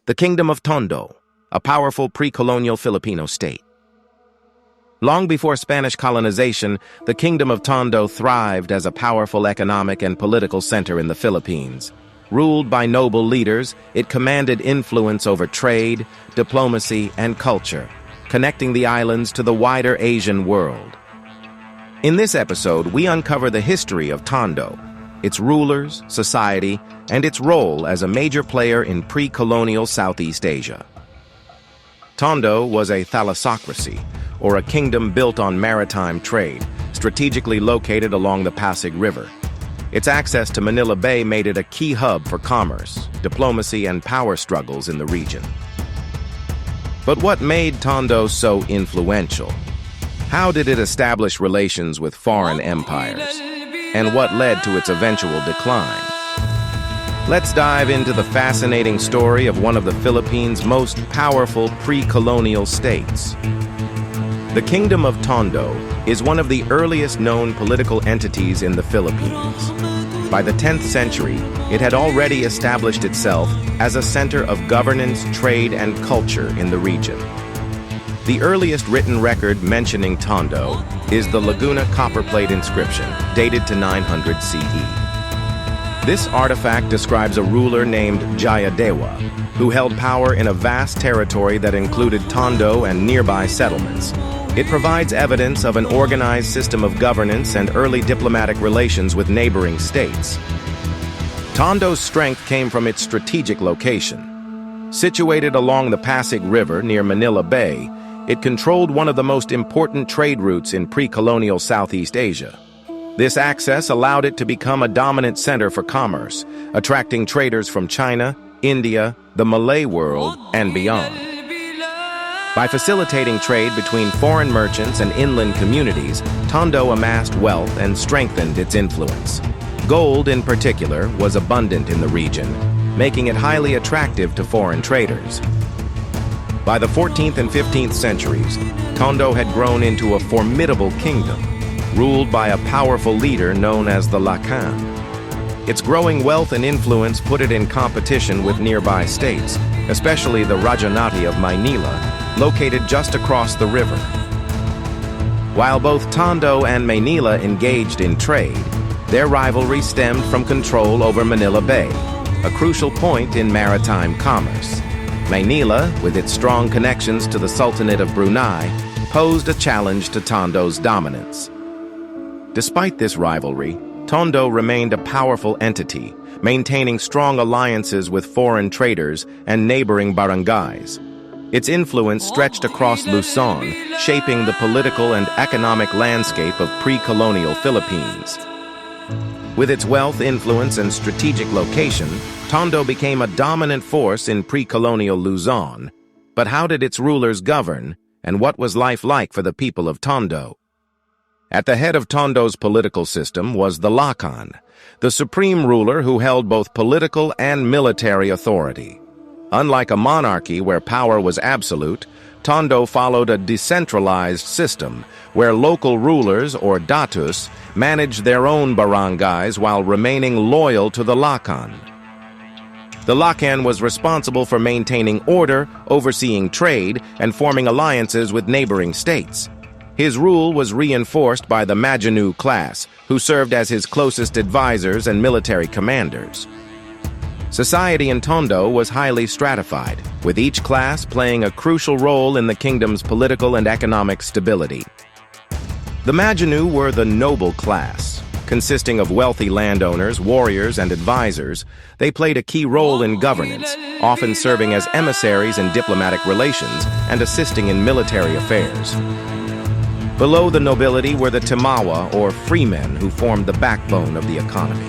The Kingdom of Tondo, a powerful pre-colonial Filipino state. Long before Spanish colonization, the Kingdom of Tondo thrived as a powerful economic and political center in the Philippines. Ruled by noble leaders, it commanded influence over trade, diplomacy, and culture, connecting the islands to the wider Asian world. In this episode, we uncover the history of Tondo, its rulers, society, and its role as a major player in pre-colonial Southeast Asia. Tondo was a thalassocracy, or a kingdom built on maritime trade, strategically located along the Pasig River. Its access to Manila Bay made it a key hub for commerce, diplomacy, and power struggles in the region. But what made Tondo so influential? How did it establish relations with foreign empires? And what led to its eventual decline? Let's dive into the fascinating story of one of the Philippines' most powerful pre-colonial states. The Kingdom of Tondo is one of the earliest known political entities in the Philippines. By the 10th century, it had already established itself as a center of governance, trade, and culture in the region. The earliest written record mentioning Tondo is the Laguna Copperplate Inscription, dated to 900 CE. This artifact describes a ruler named Jayadewa, who held power in a vast territory that included Tondo and nearby settlements. It provides evidence of an organized system of governance and early diplomatic relations with neighboring states. Tondo's strength came from its strategic location. Situated along the Pasig River near Manila Bay, it controlled one of the most important trade routes in pre-colonial Southeast Asia. This access allowed it to become a dominant center for commerce, attracting traders from China, India, the Malay world, and beyond. By facilitating trade between foreign merchants and inland communities, Tondo amassed wealth and strengthened its influence. Gold, in particular, was abundant in the region, making it highly attractive to foreign traders. By the 14th and 15th centuries, Tondo had grown into a formidable kingdom, ruled by a powerful leader known as the Lakan. Its growing wealth and influence put it in competition with nearby states, especially the Rajanati of Manila, located just across the river. While both Tondo and Manila engaged in trade, their rivalry stemmed from control over Manila Bay, a crucial point in maritime commerce. Manila, with its strong connections to the Sultanate of Brunei, posed a challenge to Tondo's dominance. Despite this rivalry, Tondo remained a powerful entity, maintaining strong alliances with foreign traders and neighboring barangays. Its influence stretched across Luzon, shaping the political and economic landscape of pre-colonial Philippines. With its wealth, influence, and strategic location, Tondo became a dominant force in pre-colonial Luzon. But how did its rulers govern, and what was life like for the people of Tondo? At the head of Tondo's political system was the Lakan, the supreme ruler who held both political and military authority. Unlike a monarchy where power was absolute, Tondo followed a decentralized system where local rulers, or datus, managed their own barangays while remaining loyal to the Lakan. The Lakan was responsible for maintaining order, overseeing trade, and forming alliances with neighboring states. His rule was reinforced by the maginoo class, who served as his closest advisors and military commanders. Society in Tondo was highly stratified, with each class playing a crucial role in the kingdom's political and economic stability. The maginoo were the noble class. Consisting of wealthy landowners, warriors, and advisors, they played a key role in governance, often serving as emissaries in diplomatic relations and assisting in military affairs. Below the nobility were the timawa, or freemen, who formed the backbone of the economy.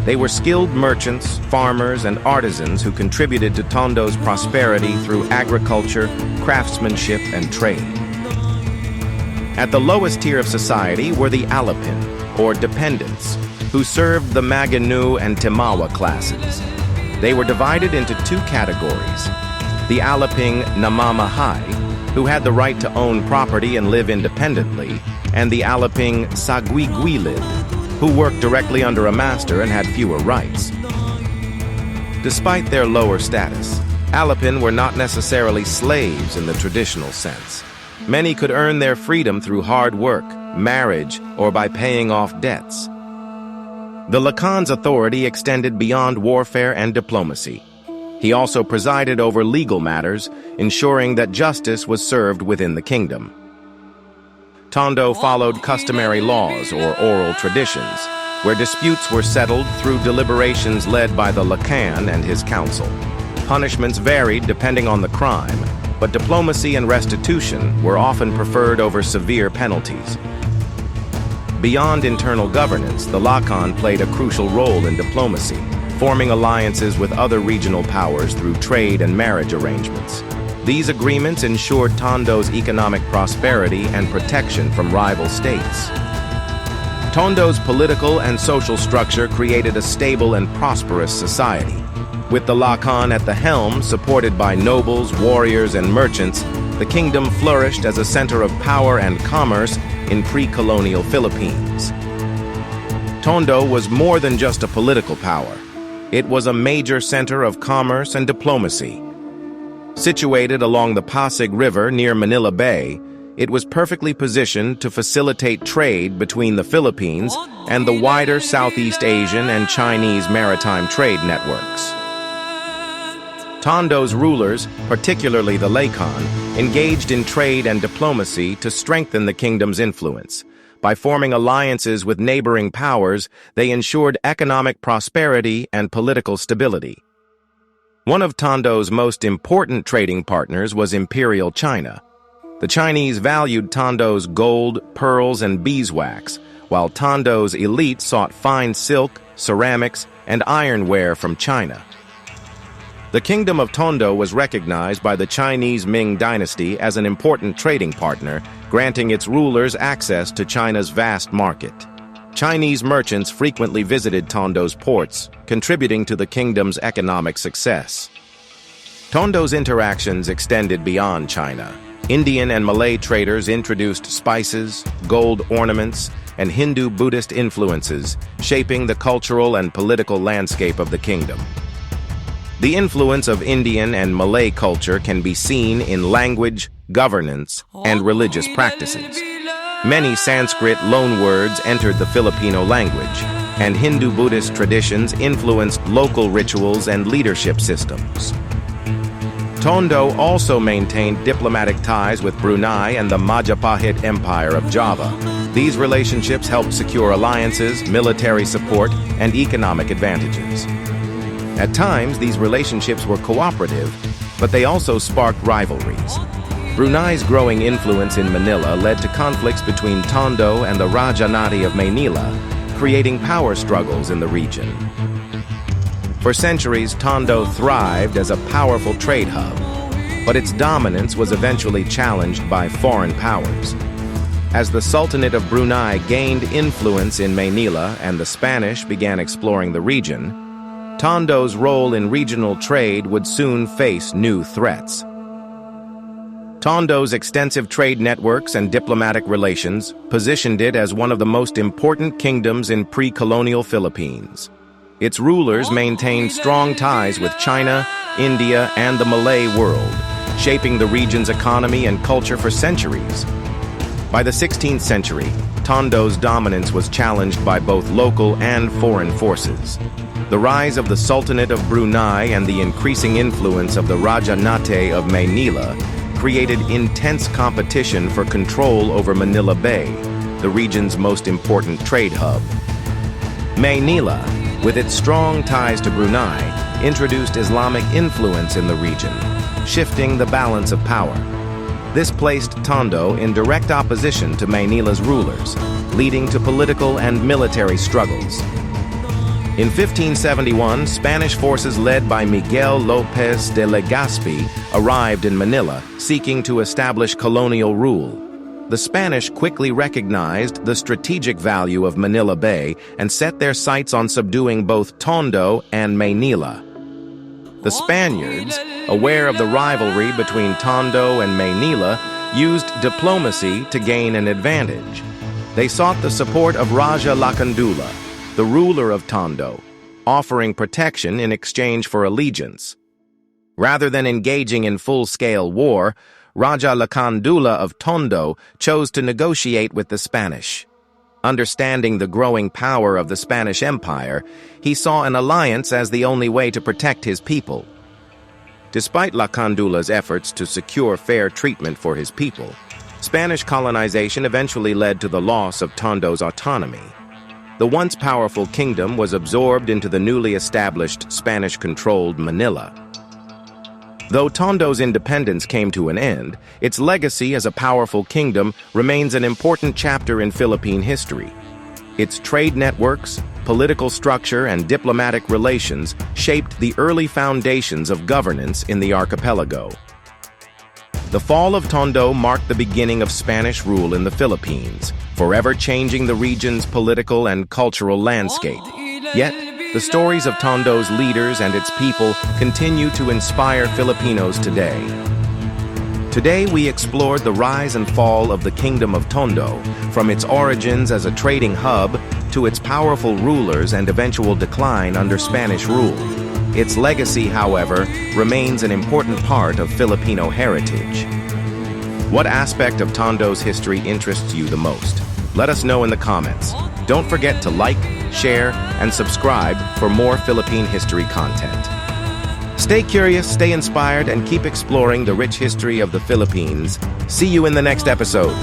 They were skilled merchants, farmers, and artisans who contributed to Tondo's prosperity through agriculture, craftsmanship, and trade. At the lowest tier of society were the alipin, or dependents, who served the maginoo and timawa classes. They were divided into two categories: the aliping namamahay, who had the right to own property and live independently, and the aliping sagwigwilid, who worked directly under a master and had fewer rights. Despite their lower status, Alipin were not necessarily slaves in the traditional sense. Many could earn their freedom through hard work, marriage, or by paying off debts. The Lakan's authority extended beyond warfare and diplomacy. He also presided over legal matters, ensuring that justice was served within the kingdom. Tondo followed customary laws or oral traditions, where disputes were settled through deliberations led by the Lakan and his council. Punishments varied depending on the crime, but diplomacy and restitution were often preferred over severe penalties. Beyond internal governance, the Lakan played a crucial role in diplomacy, forming alliances with other regional powers through trade and marriage arrangements. These agreements ensured Tondo's economic prosperity and protection from rival states. Tondo's political and social structure created a stable and prosperous society. With the Lakan at the helm, supported by nobles, warriors, and merchants, the kingdom flourished as a center of power and commerce in pre-colonial Philippines. Tondo was more than just a political power. It was a major center of commerce and diplomacy. Situated along the Pasig River near Manila Bay, it was perfectly positioned to facilitate trade between the Philippines and the wider Southeast Asian and Chinese maritime trade networks. Tondo's rulers, particularly the Lakan, engaged in trade and diplomacy to strengthen the kingdom's influence. By forming alliances with neighboring powers, they ensured economic prosperity and political stability. One of Tondo's most important trading partners was Imperial China. The Chinese valued Tondo's gold, pearls, and beeswax, while Tondo's elite sought fine silk, ceramics, and ironware from China. The Kingdom of Tondo was recognized by the Chinese Ming dynasty as an important trading partner, granting its rulers access to China's vast market. Chinese merchants frequently visited Tondo's ports, contributing to the kingdom's economic success. Tondo's interactions extended beyond China. Indian and Malay traders introduced spices, gold ornaments, and Hindu-Buddhist influences, shaping the cultural and political landscape of the kingdom. The influence of Indian and Malay culture can be seen in language, governance, and religious practices. Many Sanskrit loanwords entered the Filipino language, and Hindu-Buddhist traditions influenced local rituals and leadership systems. Tondo also maintained diplomatic ties with Brunei and the Majapahit Empire of Java. These relationships helped secure alliances, military support, and economic advantages. At times, these relationships were cooperative, but they also sparked rivalries. Brunei's growing influence in Manila led to conflicts between Tondo and the Rajanati of Manila, creating power struggles in the region. For centuries, Tondo thrived as a powerful trade hub, but its dominance was eventually challenged by foreign powers. As the Sultanate of Brunei gained influence in Manila and the Spanish began exploring the region, Tondo's role in regional trade would soon face new threats. Tondo's extensive trade networks and diplomatic relations positioned it as one of the most important kingdoms in pre-colonial Philippines. Its rulers maintained strong ties with China, India, and the Malay world, shaping the region's economy and culture for centuries. By the 16th century, Tondo's dominance was challenged by both local and foreign forces. The rise of the Sultanate of Brunei and the increasing influence of the Rajanate of Manila created intense competition for control over Manila Bay, the region's most important trade hub. Manila, with its strong ties to Brunei, introduced Islamic influence in the region, shifting the balance of power. This placed Tondo in direct opposition to Manila's rulers, leading to political and military struggles. In 1571, Spanish forces led by Miguel López de Legazpi arrived in Manila, seeking to establish colonial rule. The Spanish quickly recognized the strategic value of Manila Bay and set their sights on subduing both Tondo and Manila. The Spaniards, aware of the rivalry between Tondo and Manila, used diplomacy to gain an advantage. They sought the support of Rajah Lakandula, the ruler of Tondo, offering protection in exchange for allegiance. Rather than engaging in full-scale war, Rajah Lakandula of Tondo chose to negotiate with the Spanish. Understanding the growing power of the Spanish Empire, he saw an alliance as the only way to protect his people. Despite Lakandula's efforts to secure fair treatment for his people, Spanish colonization eventually led to the loss of Tondo's autonomy. The once powerful kingdom was absorbed into the newly established Spanish-controlled Manila. Though Tondo's independence came to an end, its legacy as a powerful kingdom remains an important chapter in Philippine history. Its trade networks, political structure, and diplomatic relations shaped the early foundations of governance in the archipelago. The fall of Tondo marked the beginning of Spanish rule in the Philippines, forever changing the region's political and cultural landscape. Yet, the stories of Tondo's leaders and its people continue to inspire Filipinos today. Today, we explored the rise and fall of the Kingdom of Tondo, from its origins as a trading hub to its powerful rulers and eventual decline under Spanish rule. Its legacy, however, remains an important part of Filipino heritage. What aspect of Tondo's history interests you the most? Let us know in the comments. Don't forget to like, share, and subscribe for more Philippine history content. Stay curious, stay inspired, and keep exploring the rich history of the Philippines. See you in the next episode.